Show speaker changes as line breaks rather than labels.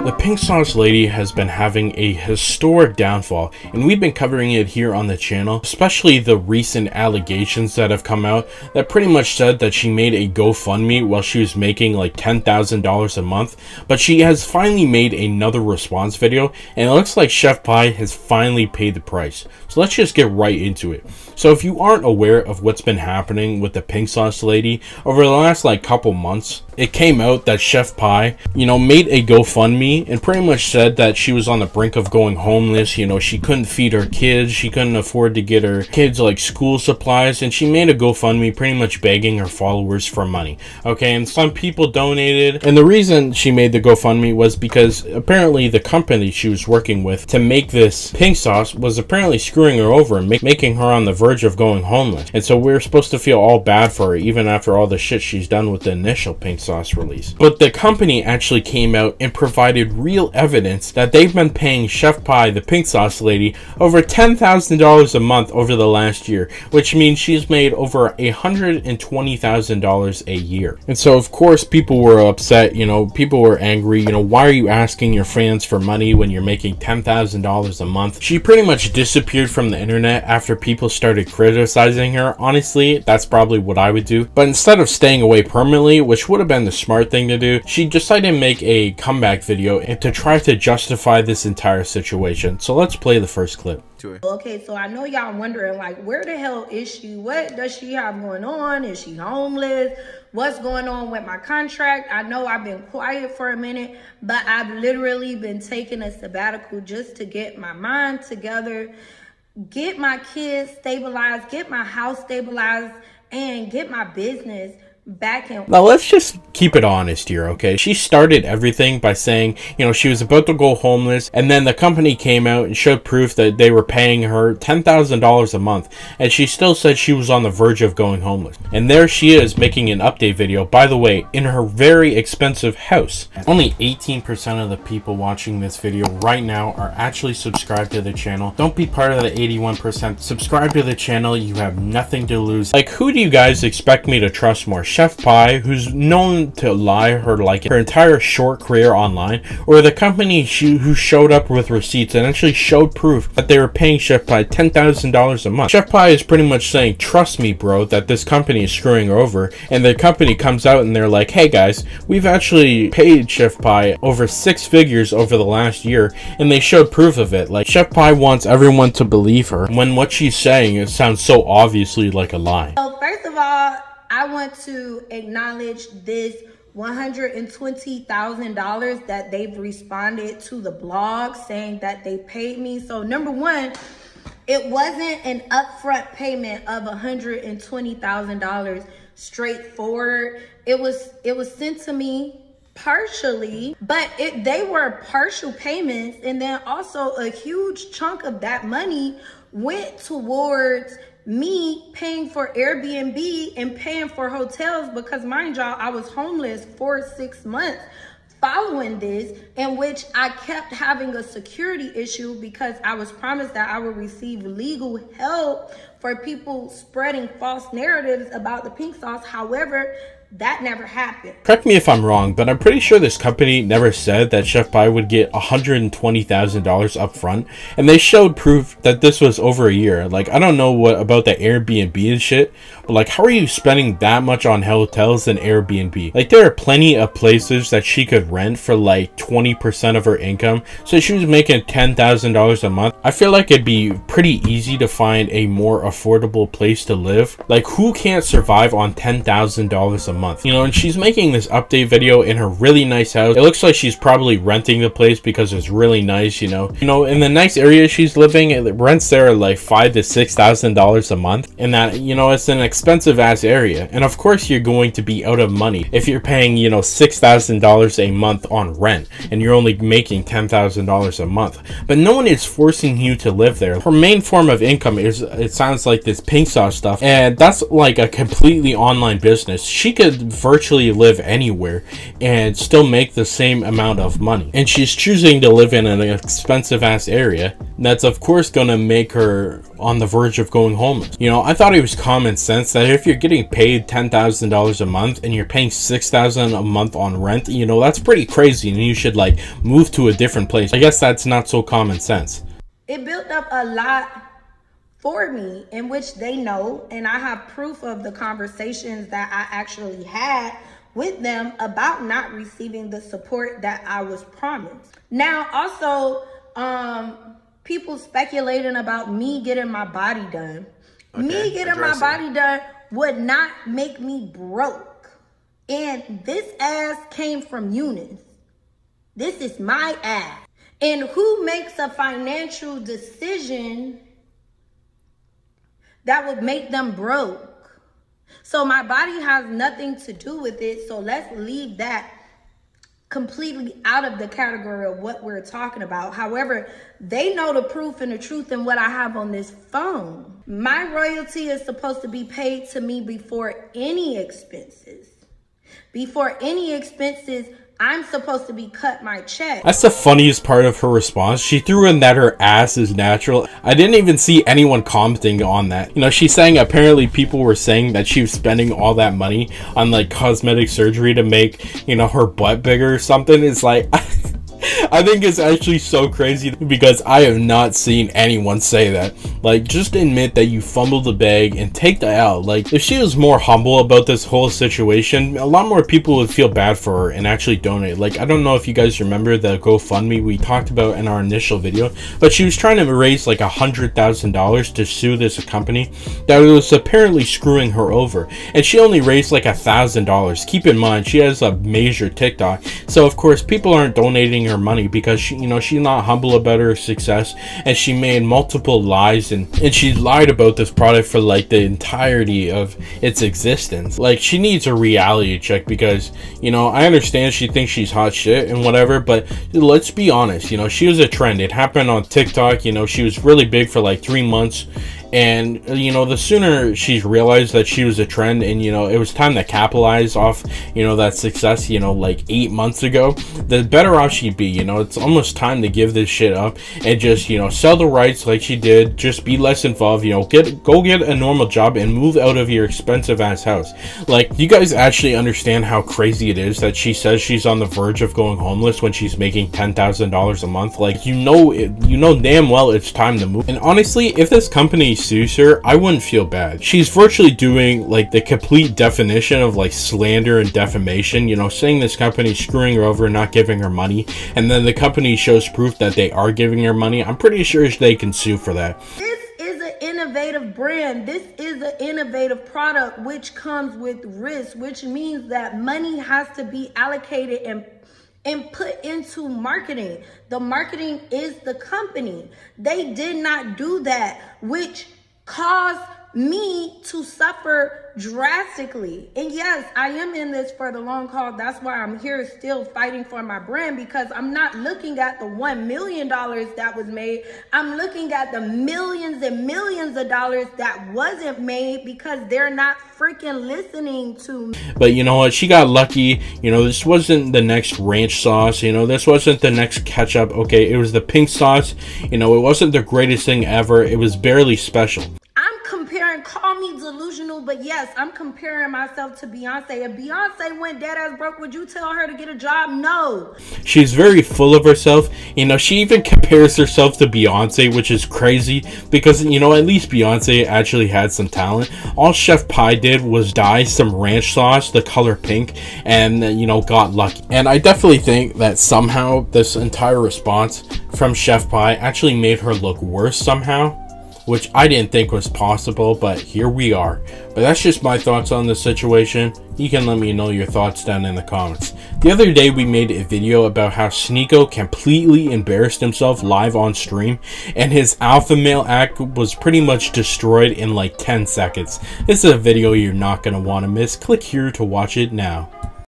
The pink sauce lady has been having a historic downfall, and we've been covering it here on the channel, especially the recent allegations that have come out that pretty much said that she made a GoFundMe while she was making like $10,000 a month. But she has finally made another response video, and it looks like Chef Pie has finally paid the price. So let's just get right into it. So if you aren't aware of what's been happening with the pink sauce lady over the last like couple months, it came out that Chef Pie, made a GoFundMe and pretty much said that she was on the brink of going homeless. She couldn't feed her kids, she couldn't afford to get her kids like school supplies, and she made a GoFundMe pretty much begging her followers for money. Okay, and some people donated, and the reason she made the GoFundMe was because apparently the company she was working with to make this pink sauce was apparently screwing her over and making her on the verge of going homeless. And so we're supposed to feel all bad for her even after all the shit she's done with the initial pink sauce release. But the company actually came out and provided real evidence that they've been paying Chef Pie, the pink sauce lady, over $10,000 a month over the last year, which means she's made over $120,000 a year. And so of course people were upset, people were angry, why are you asking your fans for money when you're making $10,000 a month? She pretty much disappeared from the internet after people started criticizing her. Honestly, that's probably what I would do. But instead of staying away permanently, which would have been the smart thing to do, she decided to make a comeback video and to try to justify this entire situation. So let's play the first clip.
Okay, so I know y'all wondering, like, where the hell is she? What does she have going on? Is she homeless? What's going on with my contract? I know I've been quiet for a minute, but I've literally been taking a sabbatical just to get my mind together, get my kids stabilized, get my house stabilized, and get my business back in.
Now let's just keep it honest here, okay? She started everything by saying, she was about to go homeless, and then the company came out and showed proof that they were paying her $10,000 a month, and she still said she was on the verge of going homeless. And there she is making an update video, by the way, in her very expensive house. Only 18% of the people watching this video right now are actually subscribed to the channel. Don't be part of the 81%. Subscribe to the channel, you have nothing to lose. Like, who do you guys expect me to trust more? Chef Pie, who's known to lie her entire short career online, or the company who showed up with receipts and actually showed proof that they were paying Chef Pie $10,000 a month? Chef Pie is pretty much saying, trust me bro, that this company is screwing her over, and the company comes out and they're like, hey guys, we've actually paid Chef Pie over 6 figures over the last year, and they showed proof of it. Like, Chef Pie wants everyone to believe her when what she's saying, it sounds so obviously like a lie.
So first of all, I want to acknowledge this $120,000 that they've responded to the blog saying that they paid me. So number one, it wasn't an upfront payment of $120,000 straightforward. It was sent to me partially, but they were partial payments, and then also a huge chunk of that money went towards me paying for Airbnb and paying for hotels, because mind y'all, I was homeless for 6 months following this, in which I kept having a security issue because I was promised that I would receive legal help for people spreading false narratives about the pink sauce. However, that never happened.
Correct me if I'm wrong, but I'm pretty sure this company never said that Chef Pie would get $120,000 up front, and they showed proof that this was over a year. Like, I don't know what about the Airbnb and shit, but like, how are you spending that much on hotels and Airbnb? Like, there are plenty of places that she could rent for like 20% of her income, so she was making $10,000 a month. I feel like it'd be pretty easy to find a more affordable place to live. Like, who can't survive on $10,000 a month? And she's making this update video in her really nice house. It looks like she's probably renting the place because it's really nice. In the nice area she's living, rents there are like $5,000 to $6,000 a month, and that it's an expensive ass area. And of course you're going to be out of money if you're paying $6,000 a month on rent and you're only making $10,000 a month. But no one is forcing you to live there. Her main form of income is, it sounds like, this pink sauce stuff, and that's like a completely online business. She could virtually live anywhere and still make the same amount of money, and she's choosing to live in an expensive ass area that's of course gonna make her on the verge of going homeless. You know, I thought it was common sense that if you're getting paid $10,000 a month and you're paying $6,000 a month on rent, you know, that's pretty crazy, and you should like move to a different place. I guess that's not so common sense.
It built up a lot for me, in which they know, and I have proof of the conversations that I actually had with them about not receiving the support that I was promised. Now, also, people speculating about me getting my body done. Okay, me getting my body done would not make me broke. And this ass came from Eunice. This is my ass. And who makes a financial decision that would make them broke? So my body has nothing to do with it. So let's leave that completely out of the category of what we're talking about. However, they know the proof and the truth in what I have on this phone. My royalty is supposed to be paid to me before any expenses. Before any expenses, I'm supposed to be cut my check.
That's the funniest part of her response. She threw in that her ass is natural. I didn't even see anyone commenting on that. You know, she's saying apparently people were saying that she was spending all that money on like cosmetic surgery to make, you know, her butt bigger or something. It's like... I think it's actually so crazy because I have not seen anyone say that. Like, just admit that you fumbled the bag and take the L. Like, if she was more humble about this whole situation, a lot more people would feel bad for her and actually donate. Like, I don't know if you guys remember the GoFundMe we talked about in our initial video, but she was trying to raise like $100,000 to sue this company that was apparently screwing her over, and she only raised like $1,000. Keep in mind, she has a major TikTok, so of course people aren't donating her money because she, you know, she's not humble about her success, and she made multiple lies and she lied about this product for like the entirety of its existence. Like, she needs a reality check because, you know, I understand she thinks she's hot shit and whatever, but let's be honest, you know, she was a trend. It happened on TikTok. You know, she was really big for like 3 months, and you know, the sooner she's realized that she was a trend and, you know, it was time to capitalize off, you know, that success, you know, like 8 months ago, the better off she'd be. You know, it's almost time to give this shit up and just, you know, sell the rights like she did, just be less involved, you know, go get a normal job and move out of your expensive ass house. Like, you guys actually understand how crazy it is that she says she's on the verge of going homeless when she's making $10,000 a month? Like, you know damn well it's time to move. And honestly, if this company sues her, I wouldn't feel bad. She's virtually doing like the complete definition of like slander and defamation, you know, saying this company's screwing her over, not giving her money, and then the company shows proof that they are giving her money. I'm pretty sure they can sue for that.
This is an innovative brand. This is an innovative product, which comes with risk, which means that money has to be allocated and put into marketing. The marketing is the company. They did not do that, which caused me to suffer drastically. And yes, I am in this for the long haul. That's why I'm here still fighting for my brand, because I'm not looking at the $1 million that was made. I'm looking at the millions and millions of dollars that wasn't made because they're not freaking listening to me.
But you know what? She got lucky. You know, this wasn't the next ranch sauce. You know, this wasn't the next ketchup. Okay, it was the pink sauce. You know, it wasn't the greatest thing ever. It was barely special.
Call me delusional, but yes, I'm comparing myself to Beyonce. If Beyonce went dead ass broke, would you tell her to get a job? No.
She's very full of herself. You know, she even compares herself to Beyonce, which is crazy because, you know, at least Beyonce actually had some talent. All Chef Pie did was dye some ranch sauce the color pink and, you know, got lucky. And I definitely think that somehow this entire response from Chef Pie actually made her look worse somehow, which I didn't think was possible, but here we are. But that's just my thoughts on the situation. You can let me know your thoughts down in the comments. The other day we made a video about how Sneako completely embarrassed himself live on stream, and his alpha male act was pretty much destroyed in like 10 seconds. This is a video you're not going to want to miss. Click here to watch it now.